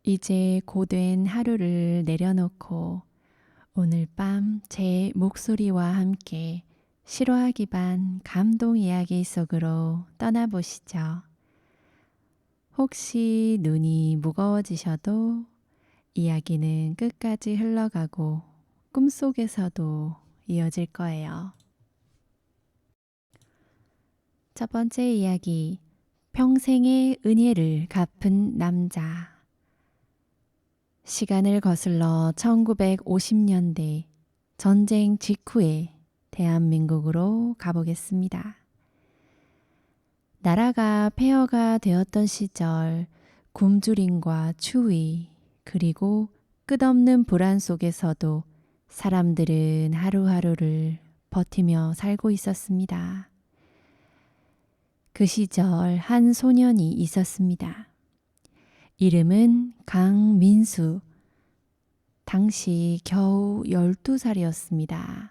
이제 고된 하루를 내려놓고 오늘 밤 제 목소리와 함께 실화하기 반 감동 이야기 속으로 떠나보시죠. 혹시 눈이 무거워지셔도 이야기는 끝까지 흘러가고 꿈속에서도 이어질 거예요. 첫 번째 이야기, 평생의 은혜를 갚은 남자. 시간을 거슬러 1950년대 전쟁 직후에 대한민국으로 가보겠습니다. 나라가 폐허가 되었던 시절 굶주림과 추위 그리고 끝없는 불안 속에서도 사람들은 하루하루를 버티며 살고 있었습니다. 그 시절 한 소년이 있었습니다. 이름은 강민수. 당시 겨우 12살이었습니다.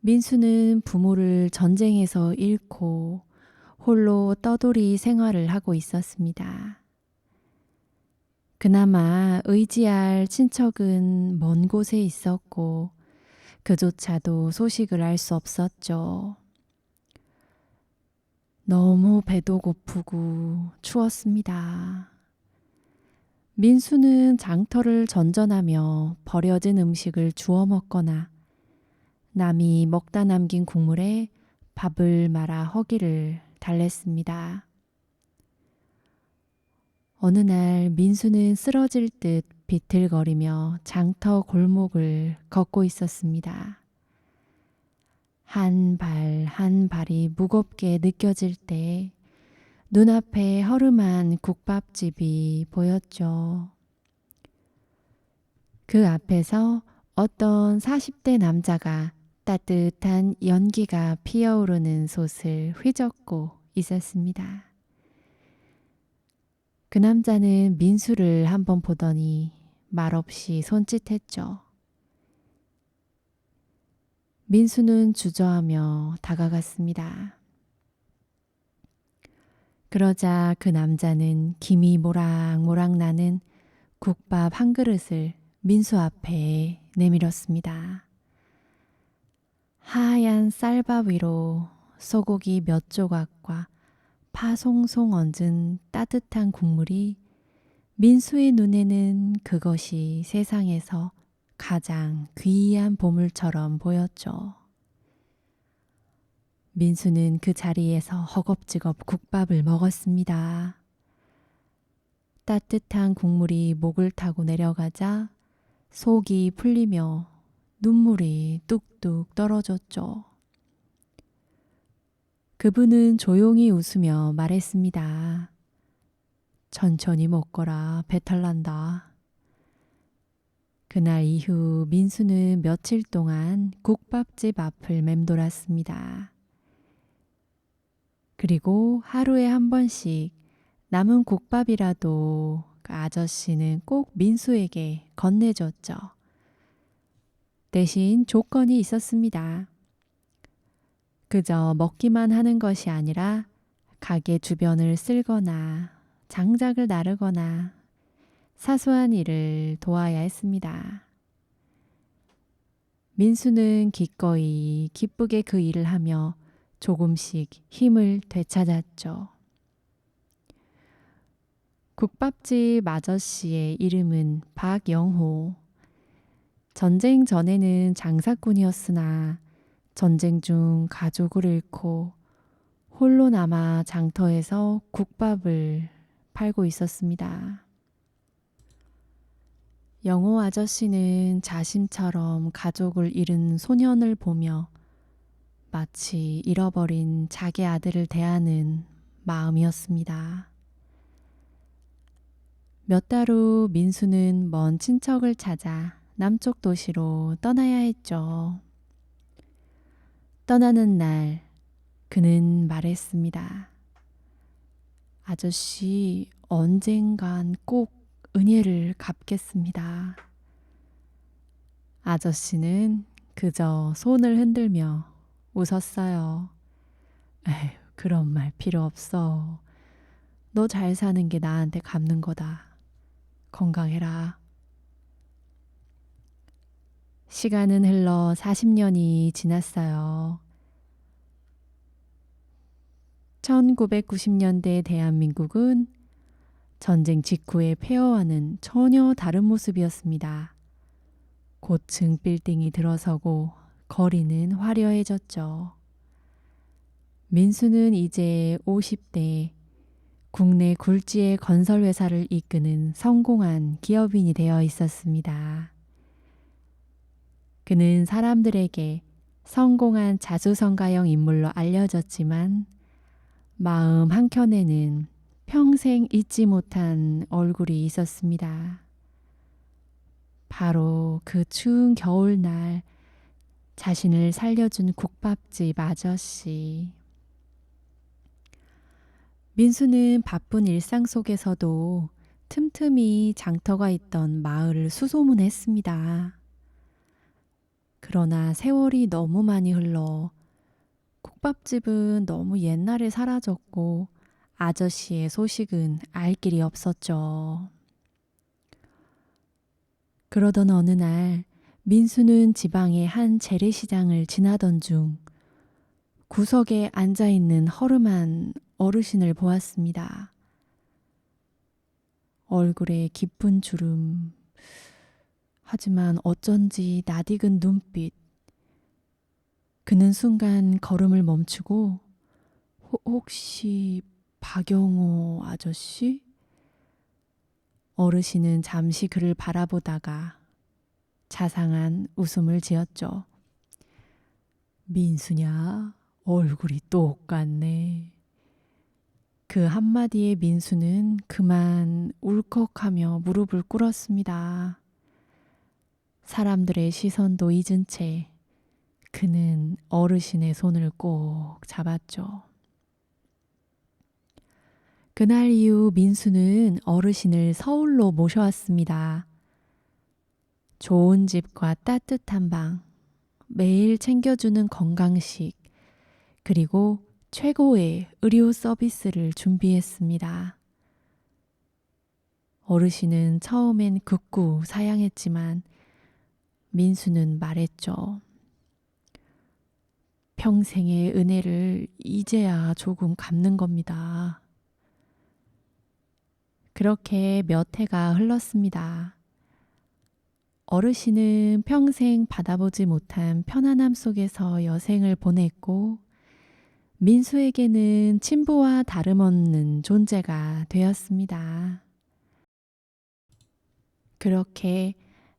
민수는 부모를 전쟁에서 잃고 홀로 떠돌이 생활을 하고 있었습니다. 그나마 의지할 친척은 먼 곳에 있었고 그조차도 소식을 알 수 없었죠. 너무 배도 고프고 추웠습니다. 민수는 장터를 전전하며 버려진 음식을 주워 먹거나 남이 먹다 남긴 국물에 밥을 말아 허기를 달랬습니다. 어느 날 민수는 쓰러질 듯 비틀거리며 장터 골목을 걷고 있었습니다. 한 발 한 발이 무겁게 느껴질 때 눈앞에 허름한 국밥집이 보였죠. 그 앞에서 어떤 40대 남자가 따뜻한 연기가 피어오르는 솥을 휘젓고 있었습니다. 그 남자는 민수를 한번 보더니 말없이 손짓했죠. 민수는 주저하며 다가갔습니다. 그러자 그 남자는 김이 모락모락 나는 국밥 한 그릇을 민수 앞에 내밀었습니다. 하얀 쌀밥 위로 소고기 몇 조각과 파 송송 얹은 따뜻한 국물이 민수의 눈에는 그것이 세상에서 가장 귀한 보물처럼 보였죠. 민수는 그 자리에서 허겁지겁 국밥을 먹었습니다. 따뜻한 국물이 목을 타고 내려가자 속이 풀리며 눈물이 뚝뚝 떨어졌죠. 그분은 조용히 웃으며 말했습니다. 천천히 먹거라, 배탈 난다. 그날 이후 민수는 며칠 동안 국밥집 앞을 맴돌았습니다. 그리고 하루에 한 번씩 남은 국밥이라도 그 아저씨는 꼭 민수에게 건네줬죠. 대신 조건이 있었습니다. 그저 먹기만 하는 것이 아니라 가게 주변을 쓸거나 장작을 나르거나 사소한 일을 도와야 했습니다. 민수는 기꺼이 기쁘게 그 일을 하며 조금씩 힘을 되찾았죠. 국밥집 아저씨의 이름은 박영호. 전쟁 전에는 장사꾼이었으나 전쟁 중 가족을 잃고 홀로 남아 장터에서 국밥을 팔고 있었습니다. 영호 아저씨는 자신처럼 가족을 잃은 소년을 보며 마치 잃어버린 자기 아들을 대하는 마음이었습니다. 몇 달 후 민수는 먼 친척을 찾아 남쪽 도시로 떠나야 했죠. 떠나는 날 그는 말했습니다. 아저씨, 언젠간 꼭 은혜를 갚겠습니다. 아저씨는 그저 손을 흔들며 웃었어요. 에휴, 그런 말 필요 없어. 너 잘 사는 게 나한테 갚는 거다. 건강해라. 시간은 흘러 40년이 지났어요. 1990년대 대한민국은 전쟁 직후의 폐허와는 전혀 다른 모습이었습니다. 고층 빌딩이 들어서고 거리는 화려해졌죠. 민수는 이제 50대 국내 굴지의 건설회사를 이끄는 성공한 기업인이 되어 있었습니다. 그는 사람들에게 성공한 자수성가형 인물로 알려졌지만 마음 한켠에는 평생 잊지 못한 얼굴이 있었습니다. 바로 그 추운 겨울날 자신을 살려준 국밥집 아저씨. 민수는 바쁜 일상 속에서도 틈틈이 장터가 있던 마을을 수소문했습니다. 그러나 세월이 너무 많이 흘러 국밥집은 너무 옛날에 사라졌고 아저씨의 소식은 알 길이 없었죠. 그러던 어느 날 민수는 지방의 한 재래시장을 지나던 중 구석에 앉아있는 허름한 어르신을 보았습니다. 얼굴에 깊은 주름, 하지만 어쩐지 낯익은 눈빛. 그는 순간 걸음을 멈추고 혹시 박영호 아저씨? 어르신은 잠시 그를 바라보다가 자상한 웃음을 지었죠. 민수냐? 얼굴이 똑같네. 그 한마디에 민수는 그만 울컥하며 무릎을 꿇었습니다. 사람들의 시선도 잊은 채 그는 어르신의 손을 꼭 잡았죠. 그날 이후 민수는 어르신을 서울로 모셔왔습니다. 좋은 집과 따뜻한 방, 매일 챙겨주는 건강식, 그리고 최고의 의료 서비스를 준비했습니다. 어르신은 처음엔 극구 사양했지만 민수는 말했죠. 평생의 은혜를 이제야 조금 갚는 겁니다. 그렇게 몇 해가 흘렀습니다. 어르신은 평생 받아보지 못한 편안함 속에서 여생을 보냈고 민수에게는 친부와 다름없는 존재가 되었습니다. 그렇게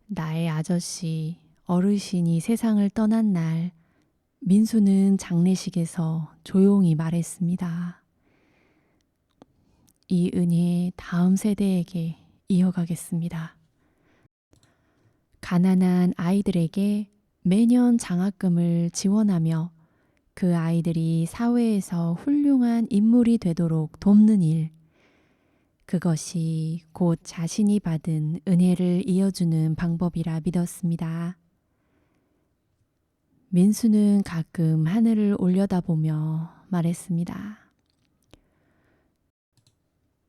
나의 아저씨, 어르신이 세상을 떠난 날 민수는 장례식에서 조용히 말했습니다. 이 은혜 다음 세대에게 이어가겠습니다. 가난한 아이들에게 매년 장학금을 지원하며 그 아이들이 사회에서 훌륭한 인물이 되도록 돕는 일, 그것이 곧 자신이 받은 은혜를 이어주는 방법이라 믿었습니다. 민수는 가끔 하늘을 올려다보며 말했습니다.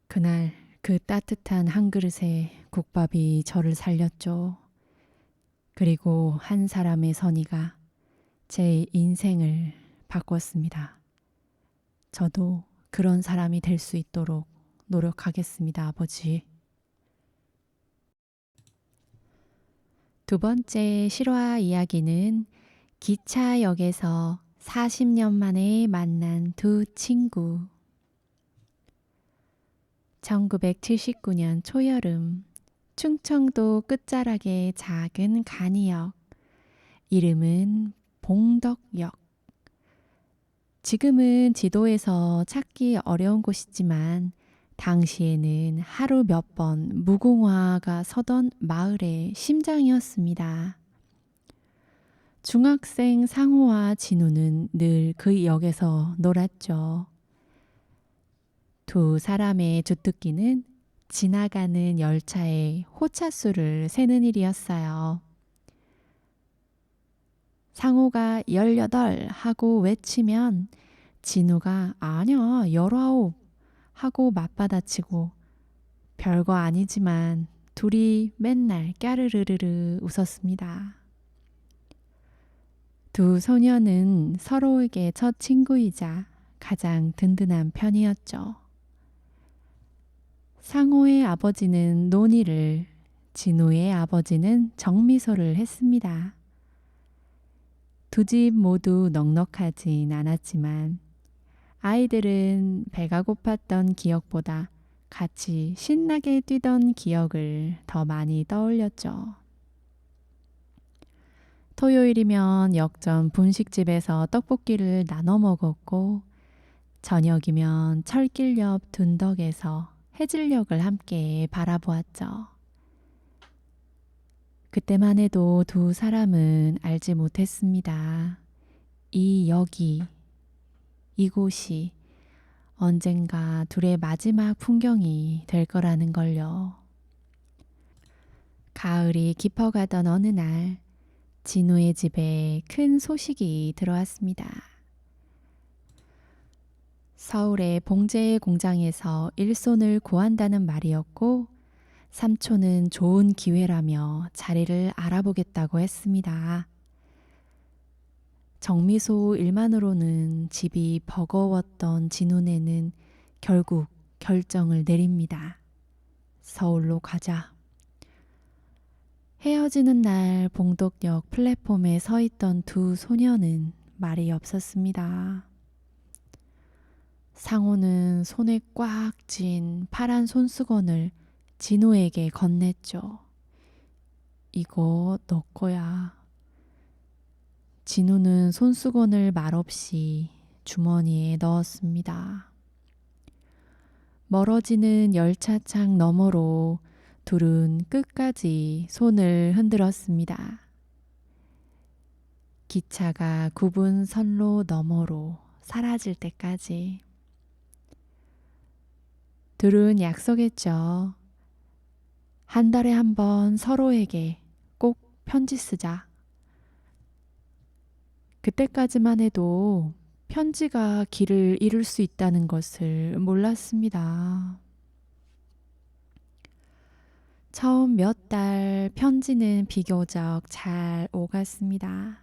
그날 그 따뜻한 한 그릇의 국밥이 저를 살렸죠. 그리고 한 사람의 선의가 제 인생을 바꿨습니다. 저도 그런 사람이 될 수 있도록 노력하겠습니다, 아버지. 두 번째 실화 이야기는 기차역에서 40년 만에 만난 두 친구. 1979년 초여름, 충청도 끝자락의 작은 간이역, 이름은 봉덕역. 지금은 지도에서 찾기 어려운 곳이지만 당시에는 하루 몇 번 무궁화가 서던 마을의 심장이었습니다. 중학생 상호와 진우는 늘 그 역에서 놀았죠. 두 사람의 주특기는 지나가는 열차의 호차수를 세는 일이었어요. 상호가 18 하고 외치면 진우가 아니야 19 하고 맞받아치고 별거 아니지만 둘이 맨날 까르르르르 웃었습니다. 두 소녀는 서로에게 첫 친구이자 가장 든든한 편이었죠. 상호의 아버지는 논의를, 진우의 아버지는 정미소를 했습니다. 두 집 모두 넉넉하진 않았지만 아이들은 배가 고팠던 기억보다 같이 신나게 뛰던 기억을 더 많이 떠올렸죠. 토요일이면 역전 분식집에서 떡볶이를 나눠 먹었고, 저녁이면 철길 옆 둔덕에서 해질녘을 함께 바라보았죠. 그때만 해도 두 사람은 알지 못했습니다. 이 여기, 이곳이 언젠가 둘의 마지막 풍경이 될 거라는 걸요. 가을이 깊어가던 어느 날, 진우의 집에 큰 소식이 들어왔습니다. 서울의 봉제의 공장에서 일손을 구한다는 말이었고, 삼촌은 좋은 기회라며 자리를 알아보겠다고 했습니다. 정미소 일만으로는 집이 버거웠던 진우네는 결국 결정을 내립니다. 서울로 가자. 헤어지는 날 봉덕역 플랫폼에 서 있던 두 소녀는 말이 없었습니다. 상호는 손에 꽉 쥔 파란 손수건을 진우에게 건넸죠. 이거 너 거야. 진우는 손수건을 말없이 주머니에 넣었습니다. 멀어지는 열차창 너머로 둘은 끝까지 손을 흔들었습니다. 기차가 굽은 선로 너머로 사라질 때까지. 둘은 약속했죠. 한 달에 한 번 서로에게 꼭 편지 쓰자. 그때까지만 해도 편지가 길을 잃을 수 있다는 것을 몰랐습니다. 처음 몇 달 편지는 비교적 잘 오갔습니다.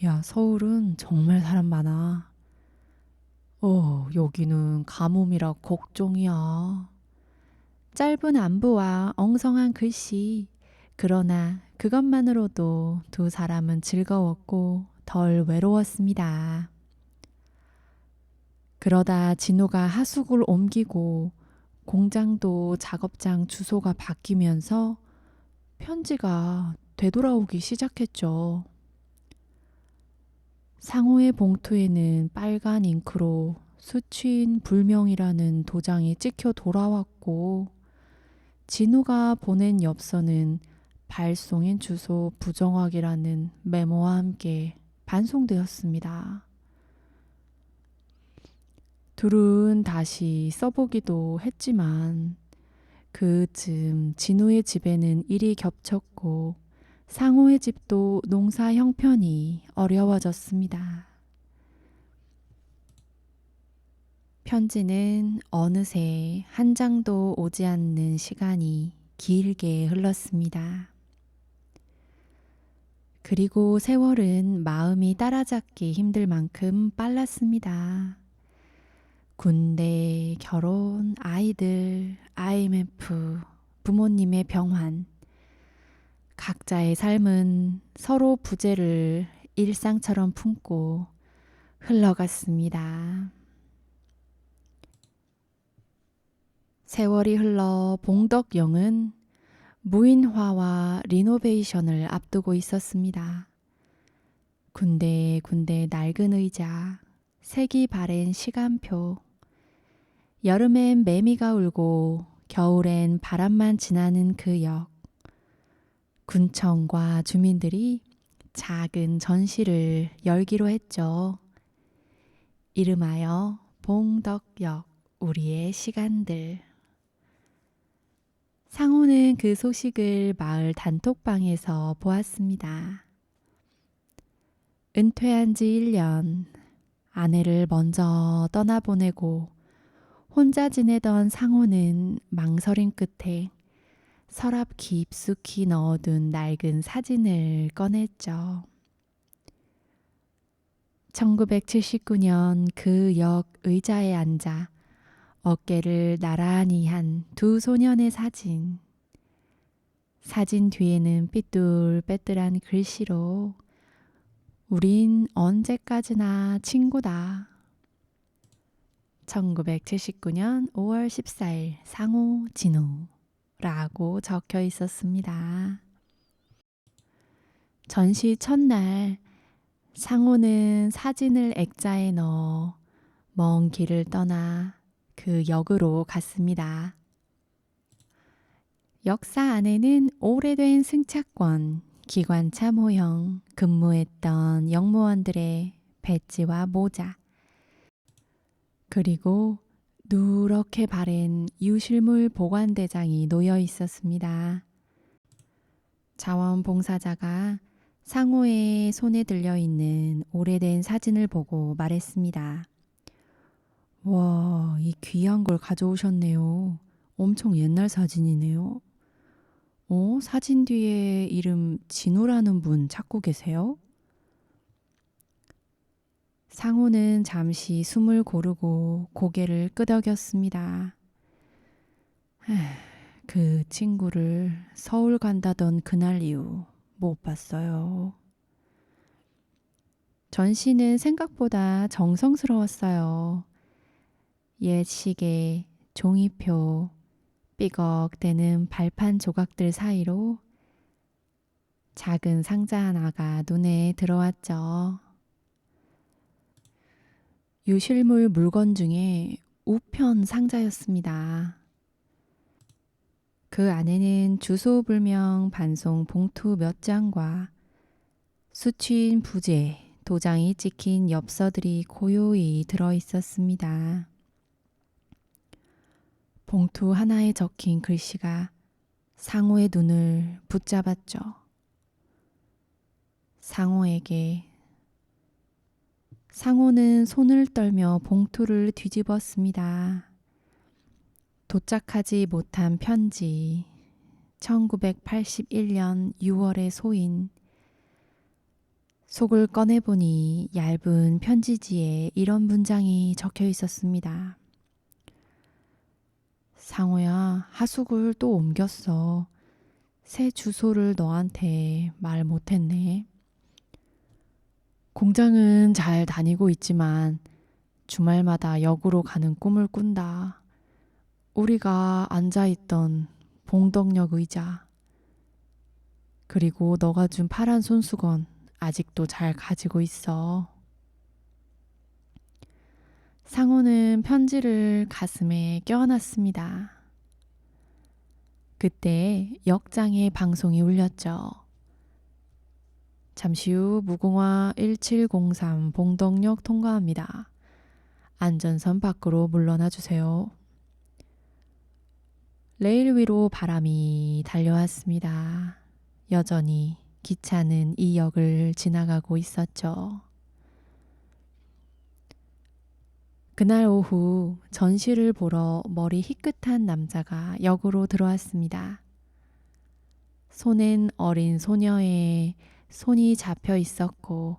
야, 서울은 정말 사람 많아. 여기는 가뭄이라 걱정이야. 짧은 안부와 엉성한 글씨. 그러나 그것만으로도 두 사람은 즐거웠고 덜 외로웠습니다. 그러다 진우가 하숙을 옮기고 공장도 작업장 주소가 바뀌면서 편지가 되돌아오기 시작했죠. 상호의 봉투에는 빨간 잉크로 수취인 불명이라는 도장이 찍혀 돌아왔고, 진우가 보낸 엽서는 발송인 주소 부정확이라는 메모와 함께 반송되었습니다. 둘은 다시 써보기도 했지만 그쯤 진우의 집에는 일이 겹쳤고 상호의 집도 농사 형편이 어려워졌습니다. 편지는 어느새 한 장도 오지 않는 시간이 길게 흘렀습니다. 그리고 세월은 마음이 따라잡기 힘들 만큼 빨랐습니다. 군대, 결혼, 아이들, IMF, 부모님의 병환. 각자의 삶은 서로 부재를 일상처럼 품고 흘러갔습니다. 세월이 흘러 봉덕역은 무인화와 리노베이션을 앞두고 있었습니다. 군데군데 낡은 의자, 색이 바랜 시간표, 여름엔 매미가 울고 겨울엔 바람만 지나는 그 역. 군청과 주민들이 작은 전시를 열기로 했죠. 이름하여 봉덕역 우리의 시간들. 상호는 그 소식을 마을 단톡방에서 보았습니다. 은퇴한 지 1년, 아내를 먼저 떠나보내고 혼자 지내던 상호는 망설임 끝에 서랍 깊숙이 넣어둔 낡은 사진을 꺼냈죠. 1979년 그 역 의자에 앉아 어깨를 나란히 한 두 소년의 사진. 사진 뒤에는 삐뚤빼뚤한 글씨로 우린 언제까지나 친구다. 1979년 5월 14일 상호 진우라고 적혀 있었습니다. 전시 첫날 상호는 사진을 액자에 넣어 먼 길을 떠나 그 역으로 갔습니다. 역사 안에는 오래된 승차권, 기관차 모형, 근무했던 역무원들의 배지와 모자, 그리고 누렇게 바랜 유실물 보관대장이 놓여 있었습니다. 자원봉사자가 상호의 손에 들려있는 오래된 사진을 보고 말했습니다. 와, 이 귀한 걸 가져오셨네요. 엄청 옛날 사진이네요. 사진 뒤에 이름 진우라는 분 찾고 계세요? 상호는 잠시 숨을 고르고 고개를 끄덕였습니다. 그 친구를 서울 간다던 그날 이후 못 봤어요. 전시는 생각보다 정성스러웠어요. 옛 시계, 종이표, 삐걱대는 발판 조각들 사이로 작은 상자 하나가 눈에 들어왔죠. 유실물 물건 중에 우편 상자였습니다. 그 안에는 주소불명 반송 봉투 몇 장과 수취인 부재, 도장이 찍힌 엽서들이 고요히 들어있었습니다. 봉투 하나에 적힌 글씨가 상호의 눈을 붙잡았죠. 상호는 손을 떨며 봉투를 뒤집었습니다. 도착하지 못한 편지, 1981년 6월의 소인. 속을 꺼내보니 얇은 편지지에 이런 문장이 적혀 있었습니다. 상호야, 하숙을 또 옮겼어. 새 주소를 너한테 말 못했네. 공장은 잘 다니고 있지만 주말마다 역으로 가는 꿈을 꾼다. 우리가 앉아있던 봉덕역 의자, 그리고 너가 준 파란 손수건 아직도 잘 가지고 있어. 상호는 편지를 가슴에 껴안았습니다. 그때 역장의 방송이 울렸죠. 잠시 후 무궁화 1703 봉덕역 통과합니다. 안전선 밖으로 물러나 주세요. 레일 위로 바람이 달려왔습니다. 여전히 기차는 이 역을 지나가고 있었죠. 그날 오후 전시를 보러 머리 희끗한 남자가 역으로 들어왔습니다. 손엔 어린 소녀의 손이 잡혀 있었고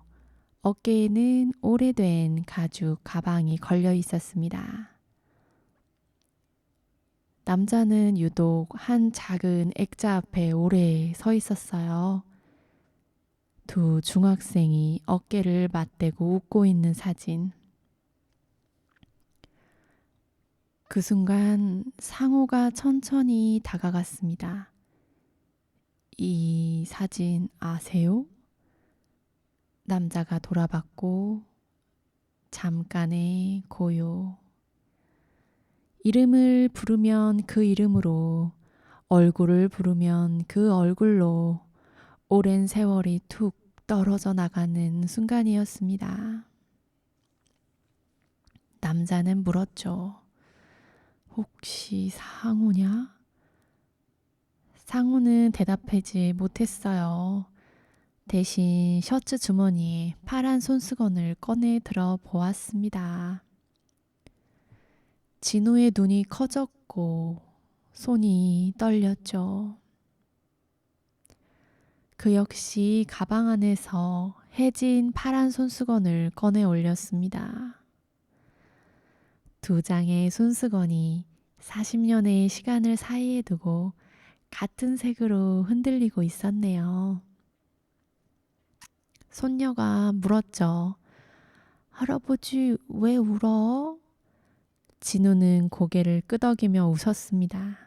어깨에는 오래된 가죽 가방이 걸려 있었습니다. 남자는 유독 한 작은 액자 앞에 오래 서 있었어요. 두 중학생이 어깨를 맞대고 웃고 있는 사진. 그 순간 상호가 천천히 다가갔습니다. 이 사진 아세요? 남자가 돌아봤고 잠깐의 고요. 이름을 부르면 그 이름으로, 얼굴을 부르면 그 얼굴로 오랜 세월이 툭 떨어져 나가는 순간이었습니다. 남자는 물었죠. 혹시 상호냐? 상호는 대답하지 못했어요. 대신 셔츠 주머니에 파란 손수건을 꺼내 들어 보았습니다. 진우의 눈이 커졌고 손이 떨렸죠. 그 역시 가방 안에서 해진 파란 손수건을 꺼내 올렸습니다. 두 장의 손수건이 40년의 시간을 사이에 두고 같은 색으로 흔들리고 있었네요. 손녀가 물었죠. 할아버지, 왜 울어? 진우는 고개를 끄덕이며 웃었습니다.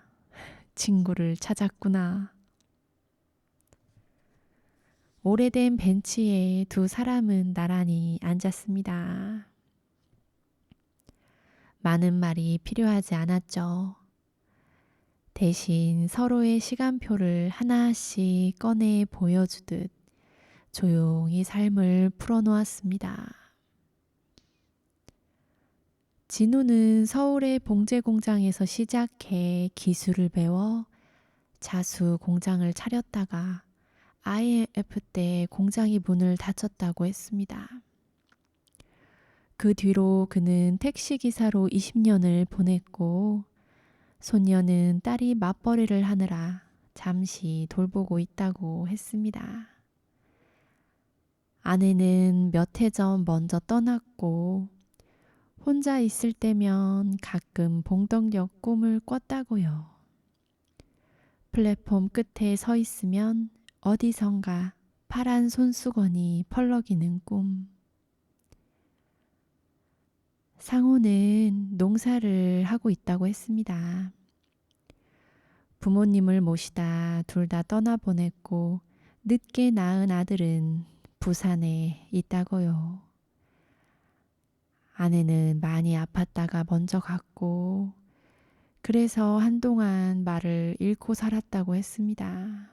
친구를 찾았구나. 오래된 벤치에 두 사람은 나란히 앉았습니다. 많은 말이 필요하지 않았죠. 대신 서로의 시간표를 하나씩 꺼내 보여주듯 조용히 삶을 풀어놓았습니다. 진우는 서울의 봉제 공장에서 시작해 기술을 배워 자수 공장을 차렸다가 IMF 때 공장이 문을 닫혔다고 했습니다. 그 뒤로 그는 택시기사로 20년을 보냈고 손녀는 딸이 맞벌이를 하느라 잠시 돌보고 있다고 했습니다. 아내는 몇 해 전 먼저 떠났고 혼자 있을 때면 가끔 봉덕역 꿈을 꿨다고요. 플랫폼 끝에 서 있으면 어디선가 파란 손수건이 펄럭이는 꿈. 상호는 농사를 하고 있다고 했습니다. 부모님을 모시다 둘 다 떠나보냈고 늦게 낳은 아들은 부산에 있다고요. 아내는 많이 아팠다가 먼저 갔고 그래서 한동안 말을 잃고 살았다고 했습니다.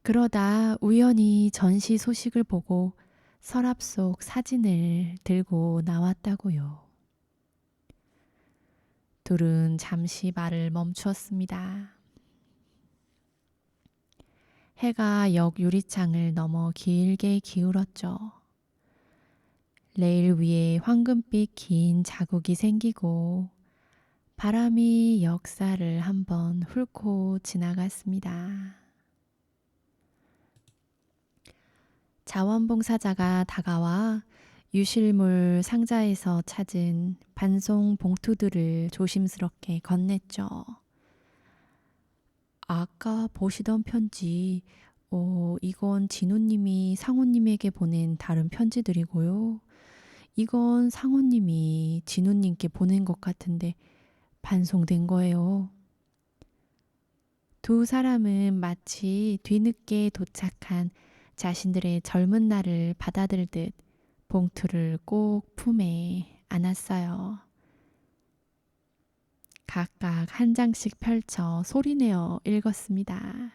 그러다 우연히 전시 소식을 보고 서랍 속 사진을 들고 나왔다고요. 둘은 잠시 말을 멈추었습니다. 해가 역 유리창을 넘어 길게 기울었죠. 레일 위에 황금빛 긴 자국이 생기고 바람이 역사를 한번 훑고 지나갔습니다. 자원봉사자가 다가와 유실물 상자에서 찾은 반송 봉투들을 조심스럽게 건넸죠. 아까 보시던 편지, 이건 진우님이 상호님에게 보낸 다른 편지들이고요. 이건 상호님이 진우님께 보낸 것 같은데 반송된 거예요. 두 사람은 마치 뒤늦게 도착한 자신들의 젊은 날을 받아들듯 봉투를 꼭 품에 안았어요. 각각 한 장씩 펼쳐 소리내어 읽었습니다.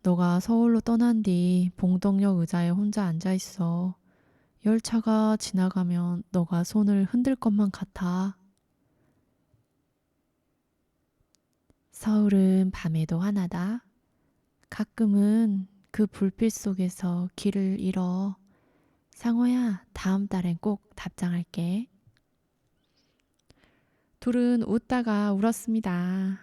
너가 서울로 떠난 뒤 봉덕역 의자에 혼자 앉아있어. 열차가 지나가면 너가 손을 흔들 것만 같아. 서울은 밤에도 하나다. 가끔은 그 불빛 속에서 길을 잃어. 상호야, 다음 달엔 꼭 답장할게. 둘은 웃다가 울었습니다.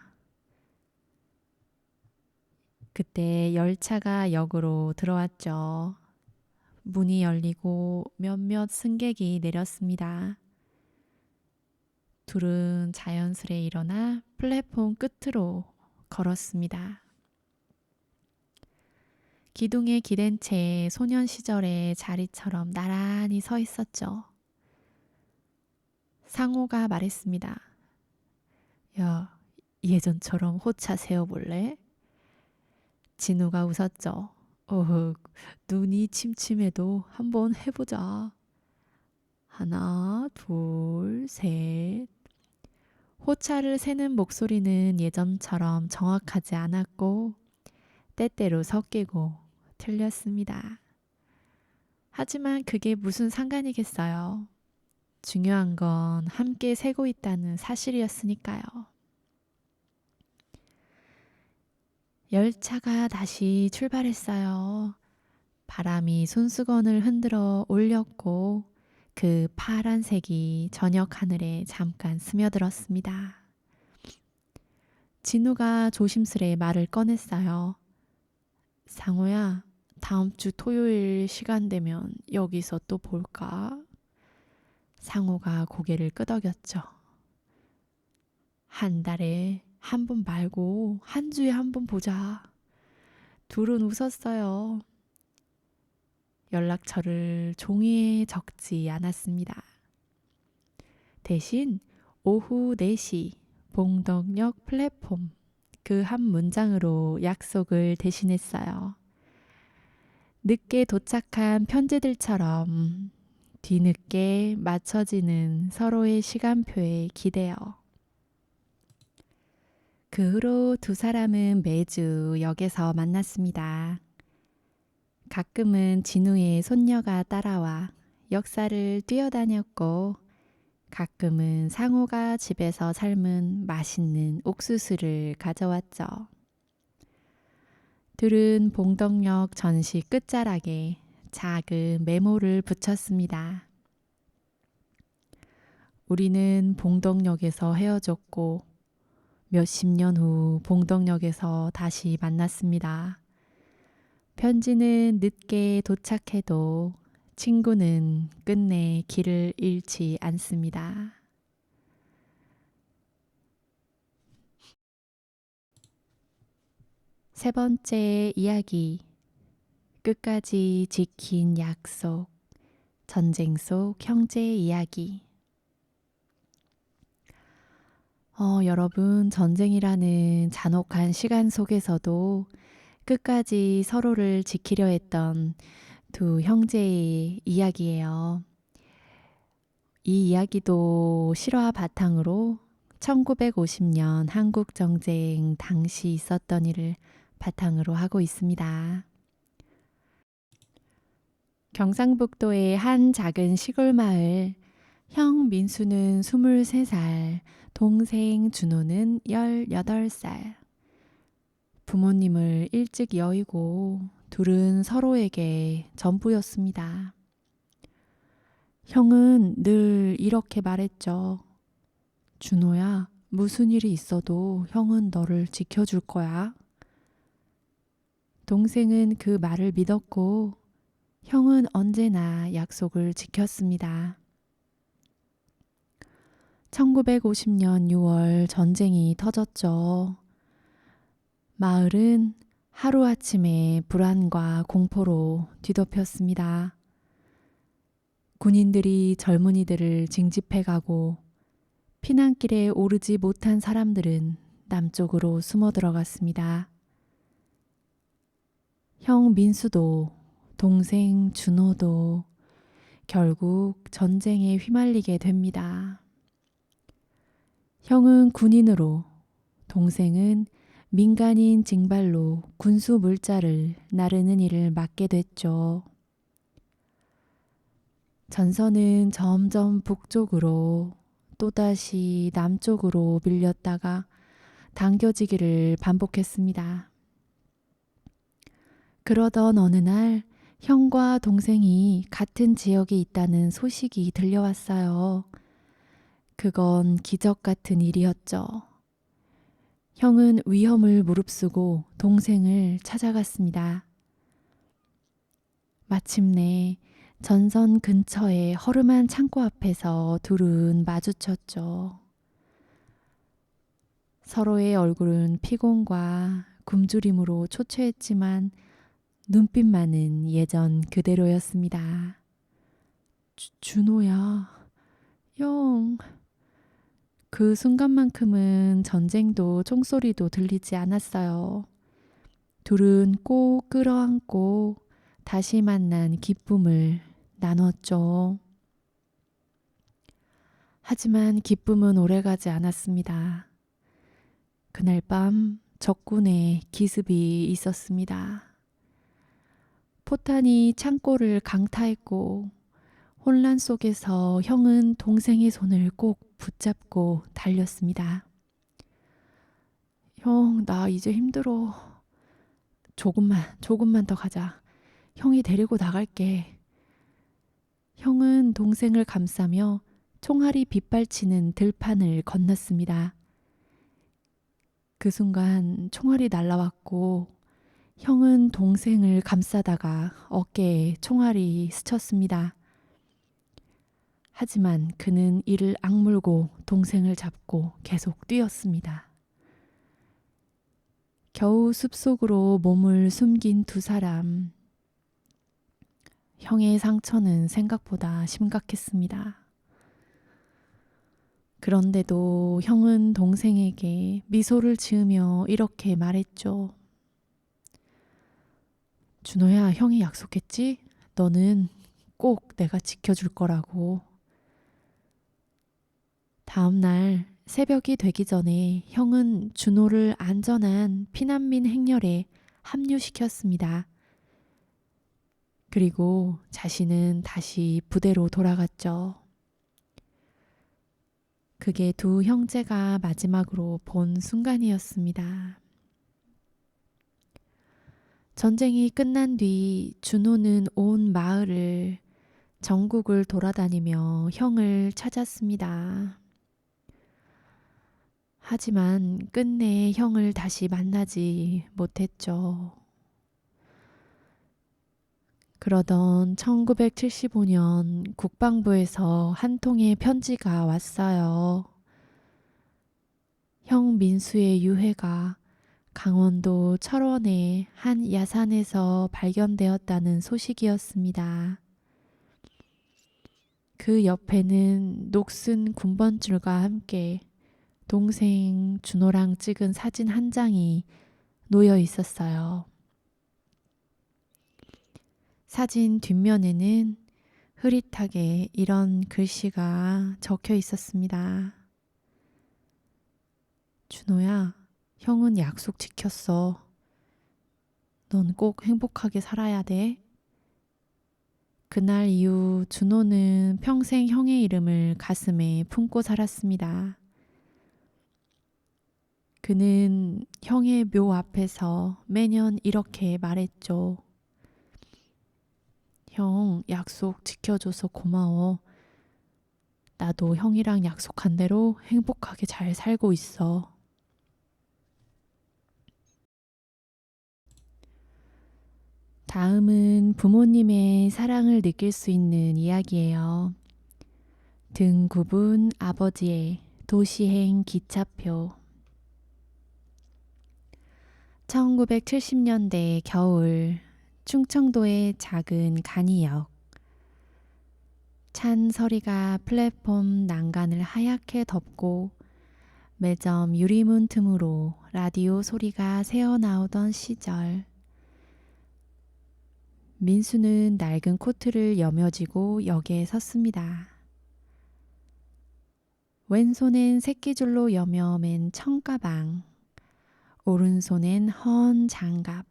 그때 열차가 역으로 들어왔죠. 문이 열리고 몇몇 승객이 내렸습니다. 둘은 자연스레 일어나 플랫폼 끝으로 걸었습니다. 기둥에 기댄 채 소년 시절의 자리처럼 나란히 서 있었죠. 상호가 말했습니다. 야, 예전처럼 호차 세워볼래? 진우가 웃었죠. 눈이 침침해도 한번 해보자. 하나, 둘, 셋. 호차를 세는 목소리는 예전처럼 정확하지 않았고 때때로 섞이고 틀렸습니다. 하지만 그게 무슨 상관이겠어요. 중요한 건 함께 세고 있다는 사실이었으니까요. 열차가 다시 출발했어요. 바람이 손수건을 흔들어 올렸고 그 파란색이 저녁 하늘에 잠깐 스며들었습니다. 진우가 조심스레 말을 꺼냈어요. 상호야, 다음 주 토요일 시간 되면 여기서 또 볼까? 상호가 고개를 끄덕였죠. 한 달에 한 번 말고 한 주에 한 번 보자. 둘은 웃었어요. 연락처를 종이에 적지 않았습니다. 대신 오후 4시 봉덕역 플랫폼 그 한 문장으로 약속을 대신했어요. 늦게 도착한 편지들처럼 뒤늦게 맞춰지는 서로의 시간표에 기대어. 그 후로 두 사람은 매주 역에서 만났습니다. 가끔은 진우의 손녀가 따라와 역사를 뛰어다녔고 가끔은 상호가 집에서 삶은 맛있는 옥수수를 가져왔죠. 둘은 봉덕역 전시 끝자락에 작은 메모를 붙였습니다. 우리는 봉덕역에서 헤어졌고 몇십 년 후 봉덕역에서 다시 만났습니다. 편지는 늦게 도착해도 친구는 끝내 길을 잃지 않습니다. 세 번째 이야기. 끝까지 지킨 약속. 전쟁 속 형제 이야기. 여러분, 전쟁이라는 잔혹한 시간 속에서도 끝까지 서로를 지키려 했던 두 형제의 이야기예요. 이 이야기도 실화 바탕으로 1950년 한국정쟁 당시 있었던 일을 바탕으로 하고 있습니다. 경상북도의 한 작은 시골 마을, 형 민수는 23살, 동생 준호는 18살. 부모님을 일찍 여의고 둘은 서로에게 전부였습니다. 형은 늘 이렇게 말했죠. 준호야, 무슨 일이 있어도 형은 너를 지켜줄 거야. 동생은 그 말을 믿었고 형은 언제나 약속을 지켰습니다. 1950년 6월 전쟁이 터졌죠. 마을은 하루아침에 불안과 공포로 뒤덮였습니다. 군인들이 젊은이들을 징집해가고 피난길에 오르지 못한 사람들은 남쪽으로 숨어 들어갔습니다. 형 민수도 동생 준호도 결국 전쟁에 휘말리게 됩니다. 형은 군인으로, 동생은 민간인 징발로 군수 물자를 나르는 일을 맡게 됐죠. 전선은 점점 북쪽으로 또다시 남쪽으로 밀렸다가 당겨지기를 반복했습니다. 그러던 어느 날 형과 동생이 같은 지역에 있다는 소식이 들려왔어요. 그건 기적 같은 일이었죠. 형은 위험을 무릅쓰고 동생을 찾아갔습니다. 마침내 전선 근처의 허름한 창고 앞에서 둘은 마주쳤죠. 서로의 얼굴은 피곤과 굶주림으로 초췌했지만 눈빛만은 예전 그대로였습니다. 준호야, 형. 그 순간만큼은 전쟁도 총소리도 들리지 않았어요. 둘은 꼭 끌어안고 다시 만난 기쁨을 나눴죠. 하지만 기쁨은 오래가지 않았습니다. 그날 밤 적군의 기습이 있었습니다. 포탄이 창고를 강타했고 혼란 속에서 형은 동생의 손을 꼭 붙잡고 달렸습니다. 형, 나 이제 힘들어. 조금만 더 가자. 형이 데리고 나갈게. 형은 동생을 감싸며 총알이 빗발치는 들판을 건넜습니다. 그 순간 총알이 날라왔고 형은 동생을 감싸다가 어깨에 총알이 스쳤습니다. 하지만 그는 이를 악물고 동생을 잡고 계속 뛰었습니다. 겨우 숲속으로 몸을 숨긴 두 사람. 형의 상처는 생각보다 심각했습니다. 그런데도 형은 동생에게 미소를 지으며 이렇게 말했죠. 준호야, 형이 약속했지? 너는 꼭 내가 지켜줄 거라고. 다음 날 새벽이 되기 전에 형은 준호를 안전한 피난민 행렬에 합류시켰습니다. 그리고 자신은 다시 부대로 돌아갔죠. 그게 두 형제가 마지막으로 본 순간이었습니다. 전쟁이 끝난 뒤 준호는 온 마을을 전국을 돌아다니며 형을 찾았습니다. 하지만 끝내 형을 다시 만나지 못했죠. 그러던 1975년 국방부에서 한 통의 편지가 왔어요. 형 민수의 유해가 강원도 철원의 한 야산에서 발견되었다는 소식이었습니다. 그 옆에는 녹슨 군번줄과 함께 동생 준호랑 찍은 사진 한 장이 놓여 있었어요. 사진 뒷면에는 흐릿하게 이런 글씨가 적혀 있었습니다. 준호야, 형은 약속 지켰어. 넌 꼭 행복하게 살아야 돼. 그날 이후 준호는 평생 형의 이름을 가슴에 품고 살았습니다. 그는 형의 묘 앞에서 매년 이렇게 말했죠. 형, 약속 지켜줘서 고마워. 나도 형이랑 약속한 대로 행복하게 잘 살고 있어. 다음은 부모님의 사랑을 느낄 수 있는 이야기예요. 등 굽은 아버지의 도시행 기차표. 1970년대 겨울, 충청도의 작은 간이역. 찬 서리가 플랫폼 난간을 하얗게 덮고 매점 유리문 틈으로 라디오 소리가 새어나오던 시절. 민수는 낡은 코트를 여며지고 역에 섰습니다. 왼손엔 새끼줄로 여며 맨 청가방, 오른손엔 헌 장갑,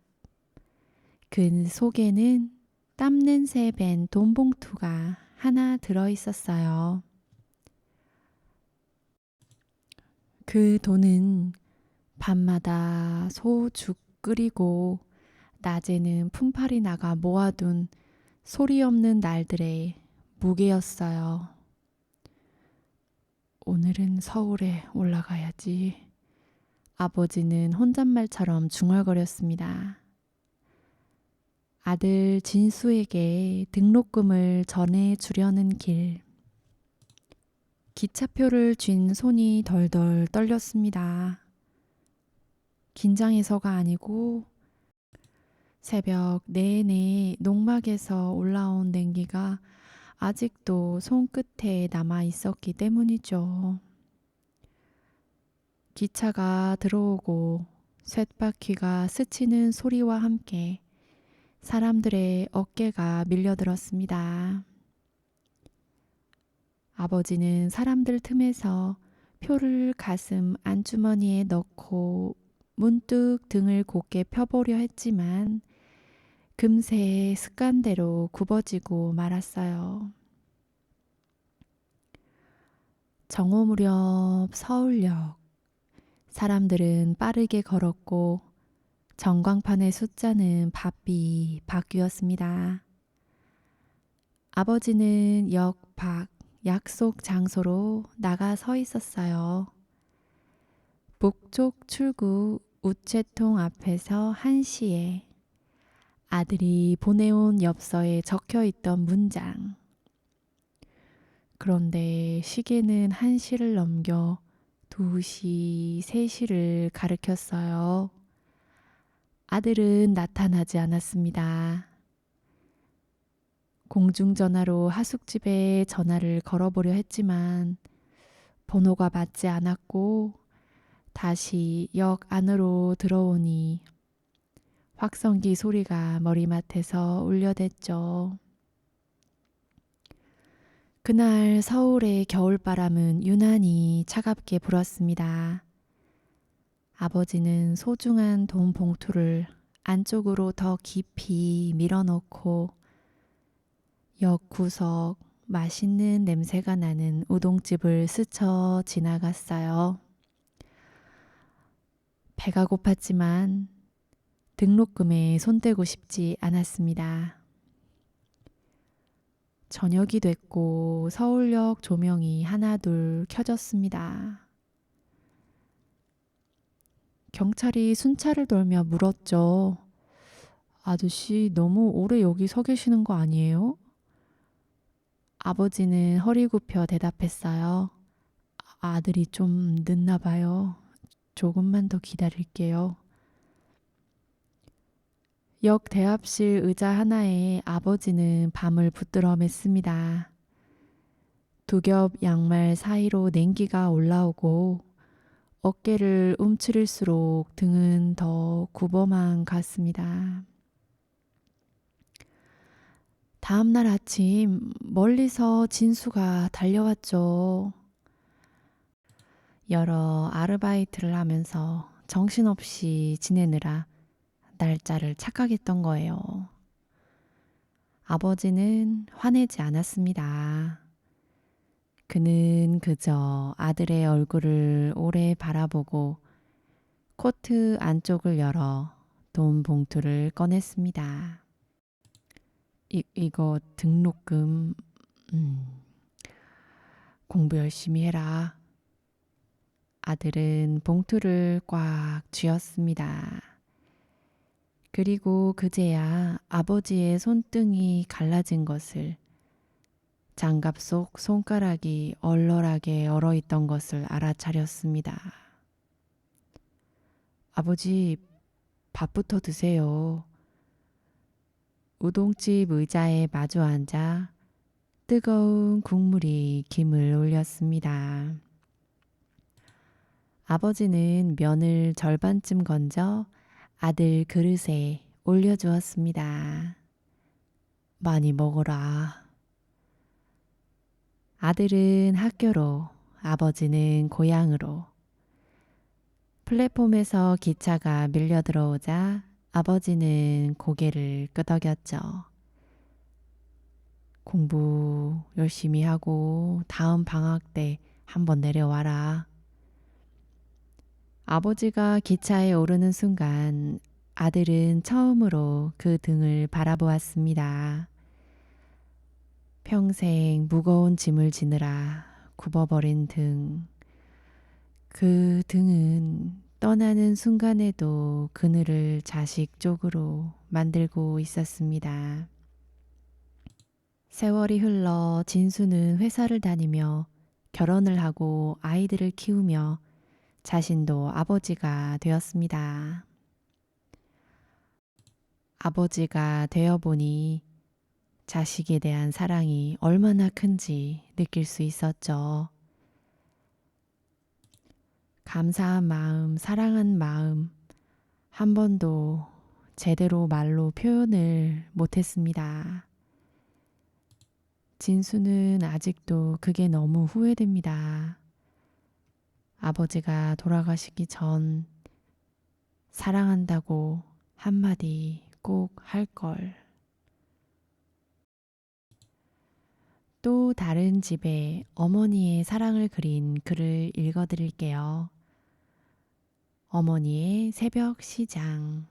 그 속에는 땀 냄새 밴 돈봉투가 하나 들어있었어요. 그 돈은 밤마다 소죽 끓이고 낮에는 품팔이 나가 모아둔 소리 없는 날들의 무게였어요. 오늘은 서울에 올라가야지. 아버지는 혼잣말처럼 중얼거렸습니다. 아들 진수에게 등록금을 전해주려는 길. 기차표를 쥔 손이 덜덜 떨렸습니다. 긴장해서가 아니고 새벽 내내 농막에서 올라온 냉기가 아직도 손끝에 남아 있었기 때문이죠. 기차가 들어오고 쇳바퀴가 스치는 소리와 함께 사람들의 어깨가 밀려들었습니다. 아버지는 사람들 틈에서 표를 가슴 안주머니에 넣고 문득 등을 곧게 펴보려 했지만 금세 습관대로 굽어지고 말았어요. 정오 무렵 서울역. 사람들은 빠르게 걸었고 전광판의 숫자는 바삐 바뀌었습니다. 아버지는 역 밖 약속 장소로 나가 서 있었어요. 북쪽 출구 우체통 앞에서 1시에 아들이 보내온 엽서에 적혀 있던 문장. 그런데 시계는 1시를 넘겨 2시, 3시를 가리켰어요. 아들은 나타나지 않았습니다. 공중전화로 하숙집에 전화를 걸어보려 했지만 번호가 맞지 않았고 다시 역 안으로 들어오니 확성기 소리가 머리맡에서 울려댔죠. 그날 서울의 겨울바람은 유난히 차갑게 불었습니다. 아버지는 소중한 돈 봉투를 안쪽으로 더 깊이 밀어넣고 역 구석 맛있는 냄새가 나는 우동집을 스쳐 지나갔어요. 배가 고팠지만 등록금에 손대고 싶지 않았습니다. 저녁이 됐고 서울역 조명이 하나둘 켜졌습니다. 경찰이 순찰을 돌며 물었죠. 아저씨 너무 오래 여기 서 계시는 거 아니에요? 아버지는 허리 굽혀 대답했어요. 아들이 좀 늦나 봐요. 조금만 더 기다릴게요. 역 대합실 의자 하나에 아버지는 밤을 붙들어 맸습니다. 두 겹 양말 사이로 냉기가 올라오고 어깨를 움츠릴수록 등은 더 굽어만 갔습니다. 다음날 아침 멀리서 진수가 달려왔죠. 여러 아르바이트를 하면서 정신없이 지내느라 날짜를 착각했던 거예요. 아버지는 화내지 않았습니다. 그는 그저 아들의 얼굴을 오래 바라보고 코트 안쪽을 열어 돈 봉투를 꺼냈습니다. 이거 등록금, 공부 열심히 해라. 아들은 봉투를 꽉 쥐었습니다. 그리고 그제야 아버지의 손등이 갈라진 것을, 장갑 속 손가락이 얼얼하게 얼어있던 것을 알아차렸습니다. 아버지, 밥부터 드세요. 우동집 의자에 마주 앉아 뜨거운 국물이 김을 올렸습니다. 아버지는 면을 절반쯤 건져 아들 그릇에 올려주었습니다. 많이 먹어라. 아들은 학교로, 아버지는 고향으로. 플랫폼에서 기차가 밀려 들어오자 아버지는 고개를 끄덕였죠. 공부 열심히 하고 다음 방학 때 한번 내려와라. 아버지가 기차에 오르는 순간 아들은 처음으로 그 등을 바라보았습니다. 평생 무거운 짐을 지느라 굽어버린 등. 그 등은 떠나는 순간에도 그늘을 자식 쪽으로 만들고 있었습니다. 세월이 흘러 진수는 회사를 다니며 결혼을 하고 아이들을 키우며 자신도 아버지가 되었습니다. 아버지가 되어보니 자식에 대한 사랑이 얼마나 큰지 느낄 수 있었죠. 감사한 마음, 사랑한 마음, 한 번도 제대로 말로 표현을 못했습니다. 진수는 아직도 그게 너무 후회됩니다. 아버지가 돌아가시기 전 사랑한다고 한마디 꼭 할 걸. 또 다른 집에 어머니의 사랑을 그린 글을 읽어드릴게요. 어머니의 새벽 시장.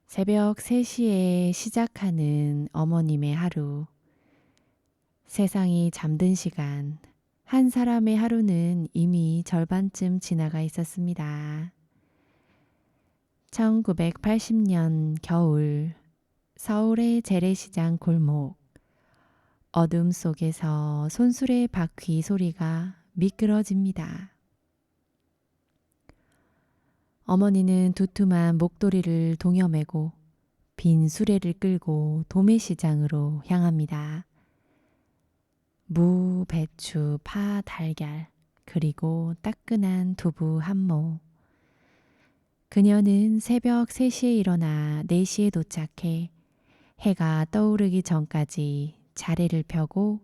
새벽 3시에 시작하는 어머님의 하루. 세상이 잠든 시간, 한 사람의 하루는 이미 절반쯤 지나가 있었습니다. 1980년 겨울 서울의 재래시장 골목 어둠 속에서 손수레 바퀴 소리가 미끄러집니다. 어머니는 두툼한 목도리를 동여매고 빈 수레를 끌고 도매시장으로 향합니다. 무, 배추, 파, 달걀, 그리고 따끈한 두부 한 모. 그녀는 새벽 3시에 일어나 4시에 도착해 해가 떠오르기 전까지 자리를 펴고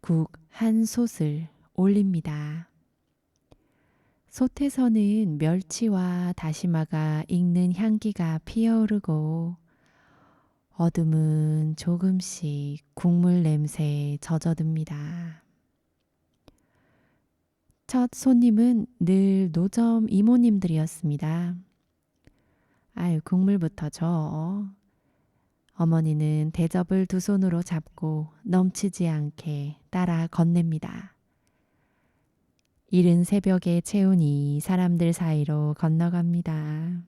국 한 솥을 올립니다. 솥에서는 멸치와 다시마가 익는 향기가 피어오르고 어둠은 조금씩 국물 냄새에 젖어듭니다. 첫 손님은 늘 노점 이모님들이었습니다. 아유, 국물부터 줘. 어머니는 대접을 두 손으로 잡고 넘치지 않게 따라 건넵니다. 이른 새벽에 채운이 사람들 사이로 건너갑니다.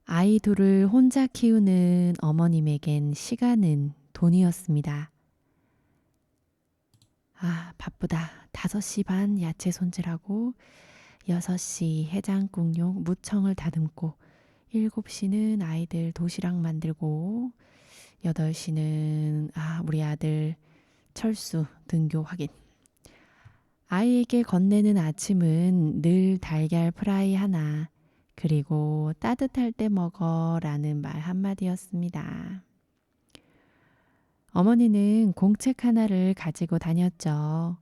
아이 둘을 혼자 키우는 어머님에겐 시간은 돈이었습니다. 아, 바쁘다. 5시 반 야채 손질하고 6시 해장국용 무청을 다듬고 7시는 아이들 도시락 만들고 8시는 우리 아들 철수 등교 확인. 아이에게 건네는 아침은 늘 달걀 프라이 하나 그리고 따뜻할 때 먹어라는 말 한마디였습니다. 어머니는 공책 하나를 가지고 다녔죠.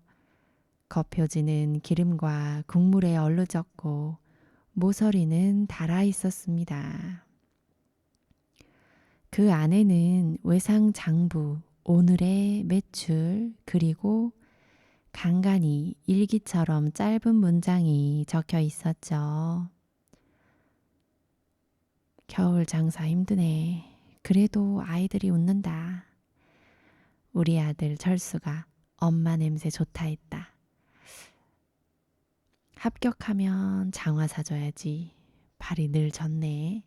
겉표지는 기름과 국물에 얼룩졌고 모서리는 달아 있었습니다. 그 안에는 외상 장부, 오늘의 매출, 그리고 간간히 일기처럼 짧은 문장이 적혀 있었죠. 겨울 장사 힘드네. 그래도 아이들이 웃는다. 우리 아들 철수가 엄마 냄새 좋다 했다. 합격하면 장화 사줘야지. 발이 늘 젖네.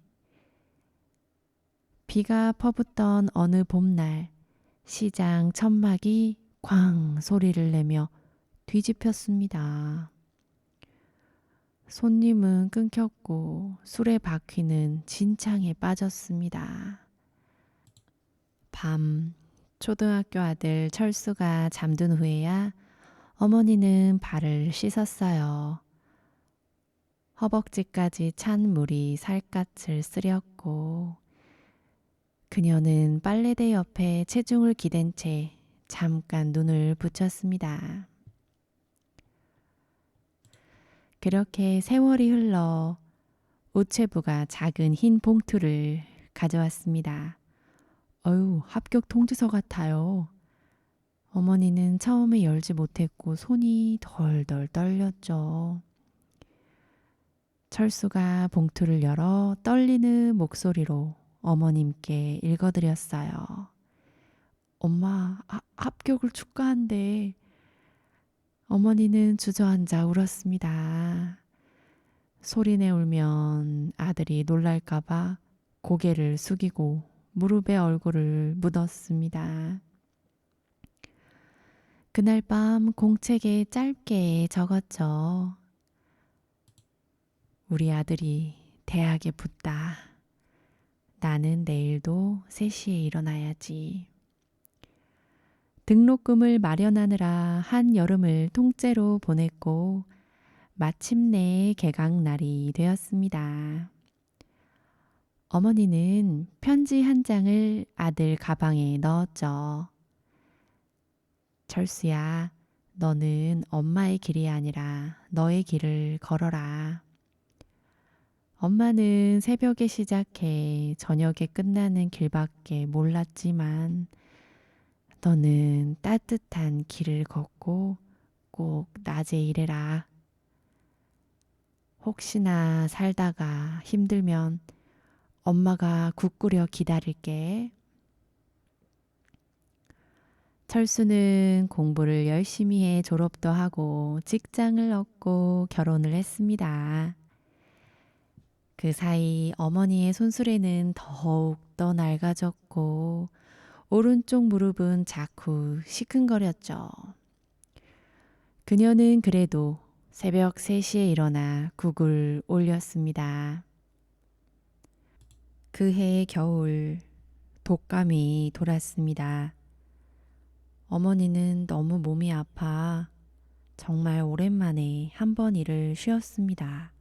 비가 퍼붓던 어느 봄날 시장 천막이 쾅 소리를 내며 뒤집혔습니다. 손님은 끊겼고 술의 바퀴는 진창에 빠졌습니다. 밤 초등학교 아들 철수가 잠든 후에야 어머니는 발을 씻었어요. 허벅지까지 찬 물이 살갗을 쓰렸고 그녀는 빨래대 옆에 체중을 기댄 채 잠깐 눈을 붙였습니다. 그렇게 세월이 흘러 우체부가 작은 흰 봉투를 가져왔습니다. 어휴, 합격 통지서 같아요. 어머니는 처음에 열지 못했고 손이 덜덜 떨렸죠. 철수가 봉투를 열어 떨리는 목소리로 어머님께 읽어드렸어요. 엄마, 합격을 축하한대. 어머니는 주저앉아 울었습니다. 소리내 울면 아들이 놀랄까봐 고개를 숙이고 무릎에 얼굴을 묻었습니다. 그날 밤 공책에 짧게 적었죠. 우리 아들이 대학에 붙다. 나는 내일도 3시에 일어나야지. 등록금을 마련하느라 한여름을 통째로 보냈고 마침내 개강날이 되었습니다. 어머니는 편지 한 장을 아들 가방에 넣었죠. 철수야, 너는 엄마의 길이 아니라 너의 길을 걸어라. 엄마는 새벽에 시작해 저녁에 끝나는 길밖에 몰랐지만 너는 따뜻한 길을 걷고 꼭 낮에 일해라. 혹시나 살다가 힘들면 엄마가 국 끓여 기다릴게. 철수는 공부를 열심히 해 졸업도 하고 직장을 얻고 결혼을 했습니다. 그 사이 어머니의 손수레는 더욱 더 낡아졌고 오른쪽 무릎은 자꾸 시큰거렸죠. 그녀는 그래도 새벽 3시에 일어나 국을 올렸습니다. 그해 겨울 독감이 돌았습니다. 어머니는 너무 몸이 아파 정말 오랜만에 한 번 일을 쉬었습니다.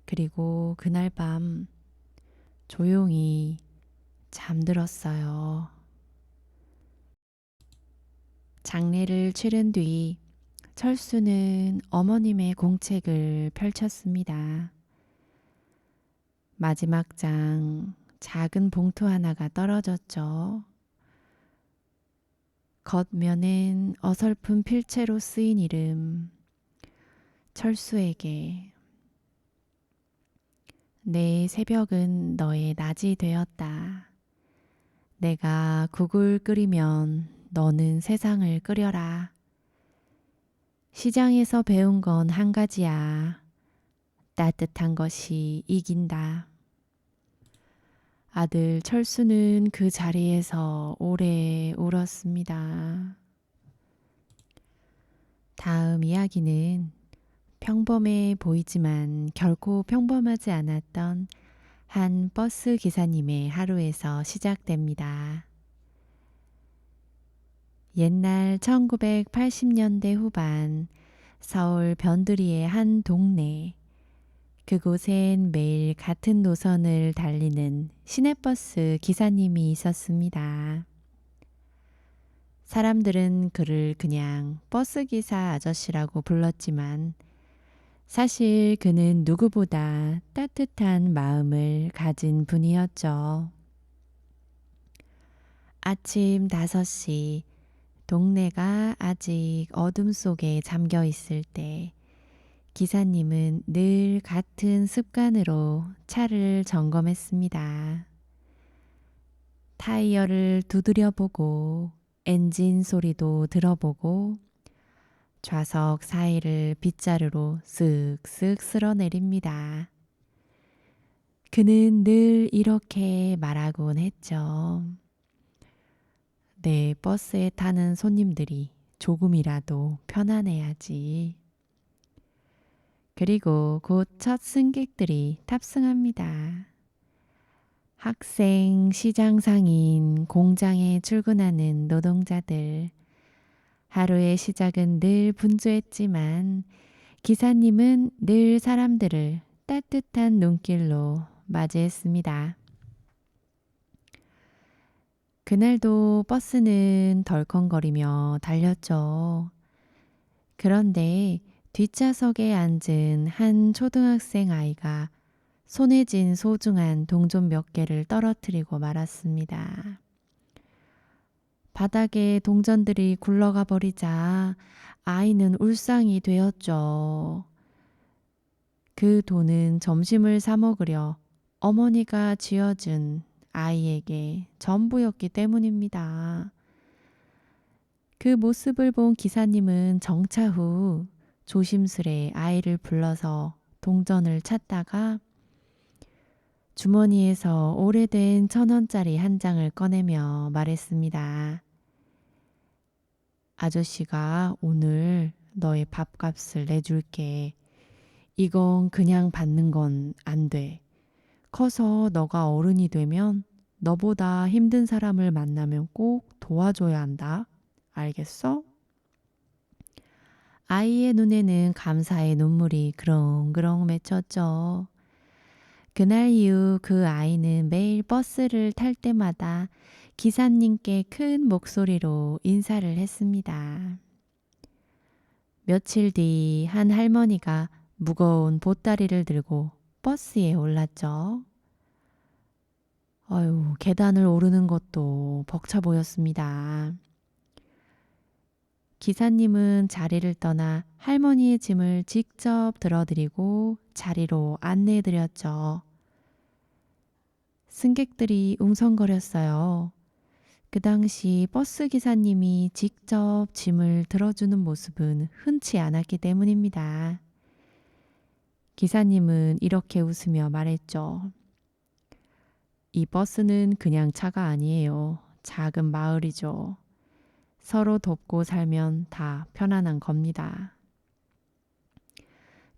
그리고 그날 밤 조용히 잠들었어요. 장례를 치른 뒤 철수는 어머님의 공책을 펼쳤습니다. 마지막 장 작은 봉투 하나가 떨어졌죠. 겉면엔 어설픈 필체로 쓰인 이름 철수에게 내 새벽은 너의 낮이 되었다. 내가 국을 끓이면 너는 세상을 끓여라. 시장에서 배운 건 한 가지야. 따뜻한 것이 이긴다. 아들 철수는 그 자리에서 오래 울었습니다. 다음 이야기는 평범해 보이지만 결코 평범하지 않았던 한 버스 기사님의 하루에서 시작됩니다. 옛날 1980년대 후반 서울 변두리의 한 동네, 그곳엔 매일 같은 노선을 달리는 시내버스 기사님이 있었습니다. 사람들은 그를 그냥 버스기사 아저씨라고 불렀지만 사실 그는 누구보다 따뜻한 마음을 가진 분이었죠. 아침 5시 동네가 아직 어둠 속에 잠겨 있을 때 기사님은 늘 같은 습관으로 차를 점검했습니다. 타이어를 두드려 보고 엔진 소리도 들어보고 좌석 사이를 빗자루로 쓱쓱 쓸어내립니다. 그는 늘 이렇게 말하곤 했죠. 내 버스에 타는 손님들이 조금이라도 편안해야지. 그리고 곧 첫 승객들이 탑승합니다. 학생, 시장 상인, 공장에 출근하는 노동자들. 하루의 시작은 늘 분주했지만 기사님은 늘 사람들을 따뜻한 눈길로 맞이했습니다. 그날도 버스는 덜컹거리며 달렸죠. 그런데 뒷좌석에 앉은 한 초등학생 아이가 손에 쥔 소중한 동전 몇 개를 떨어뜨리고 말았습니다. 바닥에 동전들이 굴러가 버리자 아이는 울상이 되었죠. 그 돈은 점심을 사 먹으려 어머니가 쥐어준 아이에게 전부였기 때문입니다. 그 모습을 본 기사님은 정차 후 조심스레 아이를 불러서 동전을 찾다가 주머니에서 오래된 1,000원짜리 한 장을 꺼내며 말했습니다. 아저씨가 오늘 너의 밥값을 내줄게. 이건 그냥 받는 건 안 돼. 커서 너가 어른이 되면 너보다 힘든 사람을 만나면 꼭 도와줘야 한다. 알겠어? 아이의 눈에는 감사의 눈물이 그렁그렁 맺혔죠. 그날 이후 그 아이는 매일 버스를 탈 때마다 기사님께 큰 목소리로 인사를 했습니다. 며칠 뒤 한 할머니가 무거운 보따리를 들고 버스에 올랐죠. 계단을 오르는 것도 벅차 보였습니다. 기사님은 자리를 떠나 할머니의 짐을 직접 들어드리고 자리로 안내해드렸죠. 승객들이 웅성거렸어요. 그 당시 버스 기사님이 직접 짐을 들어주는 모습은 흔치 않았기 때문입니다. 기사님은 이렇게 웃으며 말했죠. 이 버스는 그냥 차가 아니에요. 작은 마을이죠. 서로 돕고 살면 다 편안한 겁니다.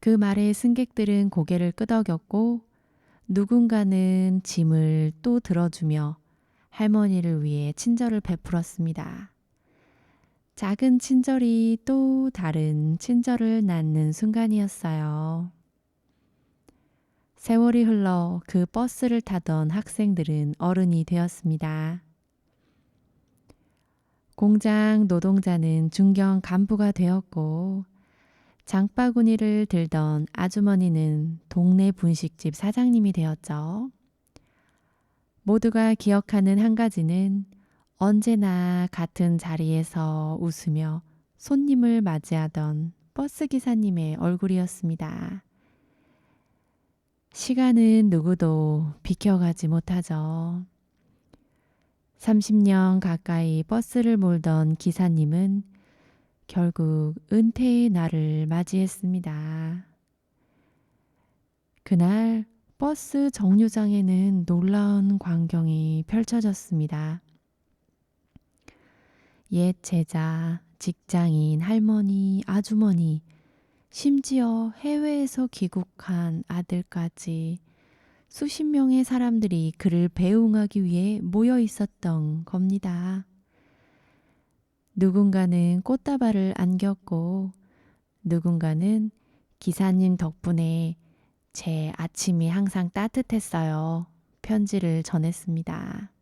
그 말에 승객들은 고개를 끄덕였고 누군가는 짐을 또 들어주며 할머니를 위해 친절을 베풀었습니다. 작은 친절이 또 다른 친절을 낳는 순간이었어요. 세월이 흘러 그 버스를 타던 학생들은 어른이 되었습니다. 공장 노동자는 중견 간부가 되었고 장바구니를 들던 아주머니는 동네 분식집 사장님이 되었죠. 모두가 기억하는 한 가지는 언제나 같은 자리에서 웃으며 손님을 맞이하던 버스 기사님의 얼굴이었습니다. 시간은 누구도 비켜가지 못하죠. 30년 가까이 버스를 몰던 기사님은 결국 은퇴의 날을 맞이했습니다. 그날 버스 정류장에는 놀라운 광경이 펼쳐졌습니다. 옛 제자, 직장인, 할머니, 아주머니, 심지어 해외에서 귀국한 아들까지 수십 명의 사람들이 그를 배웅하기 위해 모여 있었던 겁니다. 누군가는 꽃다발을 안겼고 누군가는 기사님 덕분에 제 아침이 항상 따뜻했어요. 편지를 전했습니다.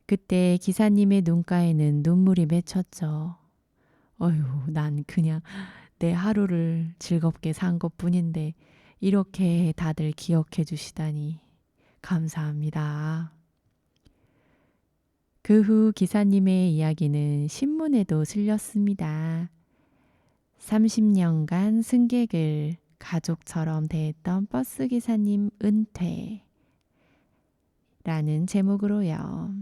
그때 기사님의 눈가에는 눈물이 맺혔죠. 어휴, 난 그냥 내 하루를 즐겁게 산 것뿐인데 이렇게 다들 기억해 주시다니 감사합니다. 그 후 기사님의 이야기는 신문에도 실렸습니다. 30년간 승객을 가족처럼 대했던 버스 기사님 은퇴라는 제목으로요.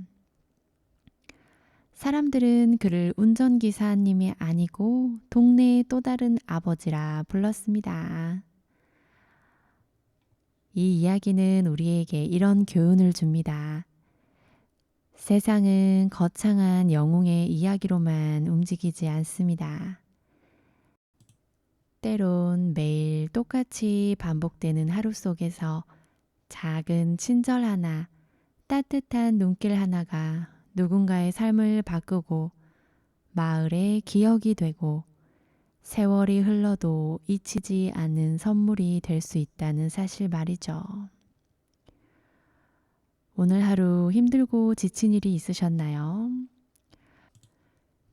사람들은 그를 운전기사님이 아니고 동네의 또 다른 아버지라 불렀습니다. 이 이야기는 우리에게 이런 교훈을 줍니다. 세상은 거창한 영웅의 이야기로만 움직이지 않습니다. 때론 매일 똑같이 반복되는 하루 속에서 작은 친절 하나, 따뜻한 눈길 하나가 누군가의 삶을 바꾸고 마을의 기억이 되고 세월이 흘러도 잊히지 않는 선물이 될 수 있다는 사실 말이죠. 오늘 하루 힘들고 지친 일이 있으셨나요?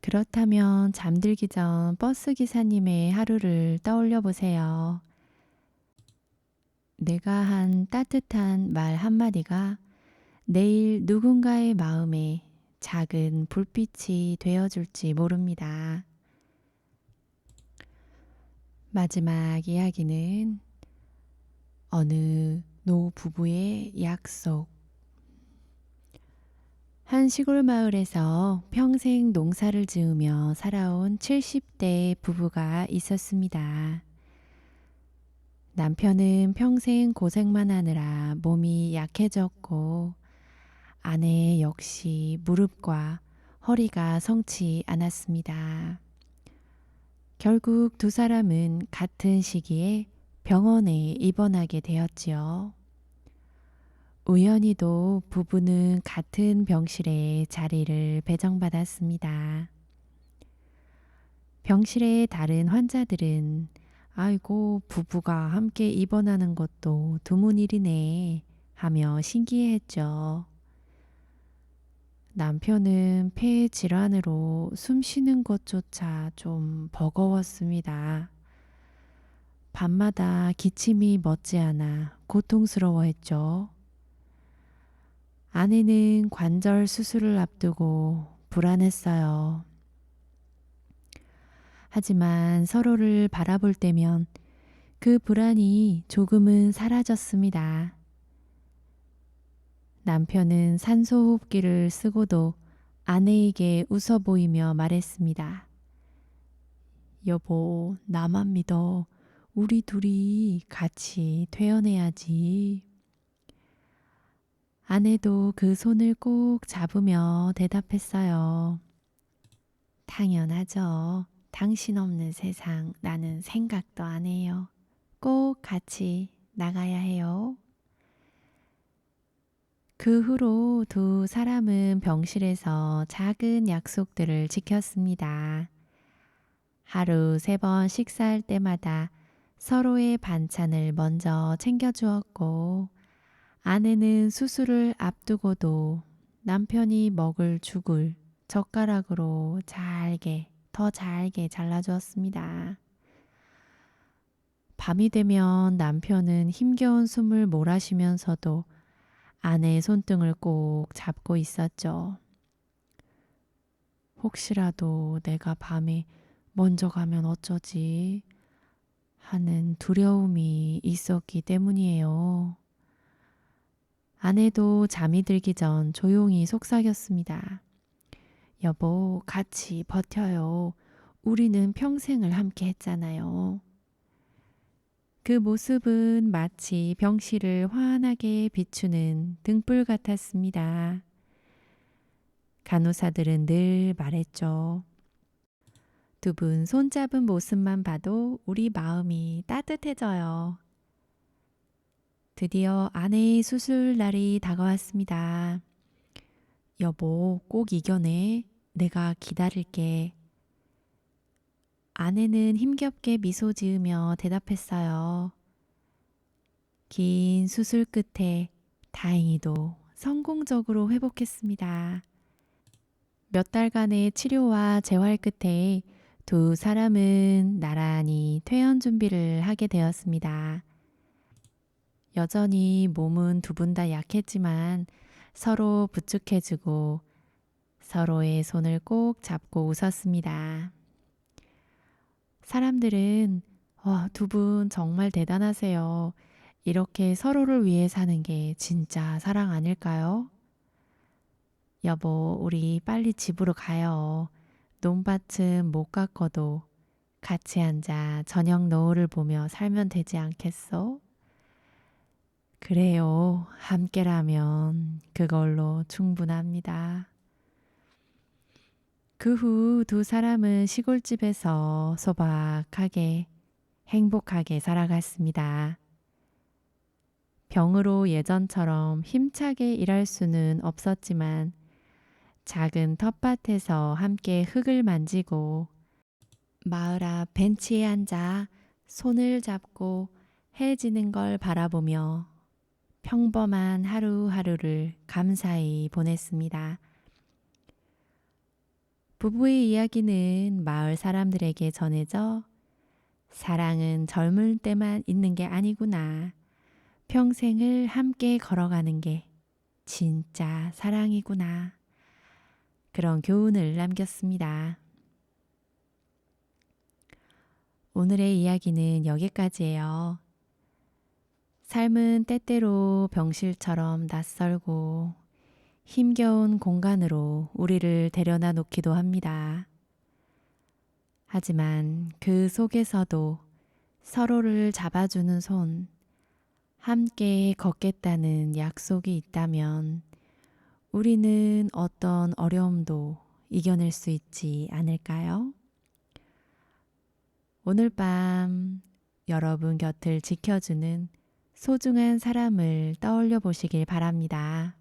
그렇다면 잠들기 전 버스 기사님의 하루를 떠올려 보세요. 내가 한 따뜻한 말 한마디가 내일 누군가의 마음에 작은 불빛이 되어줄지 모릅니다. 마지막 이야기는 어느 노부부의 약속. 한 시골 마을에서 평생 농사를 지으며 살아온 70대 부부가 있었습니다. 남편은 평생 고생만 하느라 몸이 약해졌고 아내 역시 무릎과 허리가 성치 않았습니다. 결국 두 사람은 같은 시기에 병원에 입원하게 되었지요. 우연히도 부부는 같은 병실에 자리를 배정받았습니다. 병실의 다른 환자들은 아이고 부부가 함께 입원하는 것도 드문 일이네 하며 신기해했죠. 남편은 폐 질환으로 숨 쉬는 것조차 좀 버거웠습니다. 밤마다 기침이 멎지않아 고통스러워했죠. 아내는 관절 수술을 앞두고 불안했어요. 하지만 서로를 바라볼 때면 그 불안이 조금은 사라졌습니다. 남편은 산소호흡기를 쓰고도 아내에게 웃어 보이며 말했습니다. 여보, 나만 믿어. 우리 둘이 같이 퇴원해야지. 아내도 그 손을 꼭 잡으며 대답했어요. 당연하죠. 당신 없는 세상 나는 생각도 안 해요. 꼭 같이 나가야 해요. 그 후로 두 사람은 병실에서 작은 약속들을 지켰습니다. 하루 3번 식사할 때마다 서로의 반찬을 먼저 챙겨주었고, 아내는 수술을 앞두고도 남편이 먹을 죽을 젓가락으로 더 잘게 잘라주었습니다. 밤이 되면 남편은 힘겨운 숨을 몰아쉬면서도 아내의 손등을 꼭 잡고 있었죠. 혹시라도 내가 밤에 먼저 가면 어쩌지 하는 두려움이 있었기 때문이에요. 아내도 잠이 들기 전 조용히 속삭였습니다. 여보, 같이 버텨요. 우리는 평생을 함께 했잖아요. 그 모습은 마치 병실을 환하게 비추는 등불 같았습니다. 간호사들은 늘 말했죠. 두 분 손잡은 모습만 봐도 우리 마음이 따뜻해져요. 드디어 아내의 수술 날이 다가왔습니다. 여보, 꼭 이겨내. 내가 기다릴게. 아내는 힘겹게 미소 지으며 대답했어요. 긴 수술 끝에 다행히도 성공적으로 회복했습니다. 몇 달간의 치료와 재활 끝에 두 사람은 나란히 퇴원 준비를 하게 되었습니다. 여전히 몸은 두 분 다 약했지만 서로 부축해주고 서로의 손을 꼭 잡고 웃었습니다. 사람들은 두 분 정말 대단하세요. 이렇게 서로를 위해 사는 게 진짜 사랑 아닐까요? 여보, 우리 빨리 집으로 가요. 논밭은 못 가꿔도 같이 앉아 저녁 노을을 보며 살면 되지 않겠어? 그래요. 함께라면 그걸로 충분합니다. 그 후 두 사람은 시골집에서 소박하게 행복하게 살아갔습니다. 병으로 예전처럼 힘차게 일할 수는 없었지만 작은 텃밭에서 함께 흙을 만지고 마을 앞 벤치에 앉아 손을 잡고 해 지는 걸 바라보며 평범한 하루하루를 감사히 보냈습니다. 부부의 이야기는 마을 사람들에게 전해져 사랑은 젊을 때만 있는 게 아니구나. 평생을 함께 걸어가는 게 진짜 사랑이구나. 그런 교훈을 남겼습니다. 오늘의 이야기는 여기까지예요. 삶은 때때로 병실처럼 낯설고 힘겨운 공간으로 우리를 데려다 놓기도 합니다. 하지만 그 속에서도 서로를 잡아주는 손, 함께 걷겠다는 약속이 있다면 우리는 어떤 어려움도 이겨낼 수 있지 않을까요? 오늘 밤 여러분 곁을 지켜주는 소중한 사람을 떠올려 보시길 바랍니다.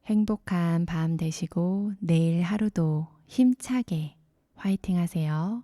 행복한 밤 되시고 내일 하루도 힘차게 화이팅 하세요.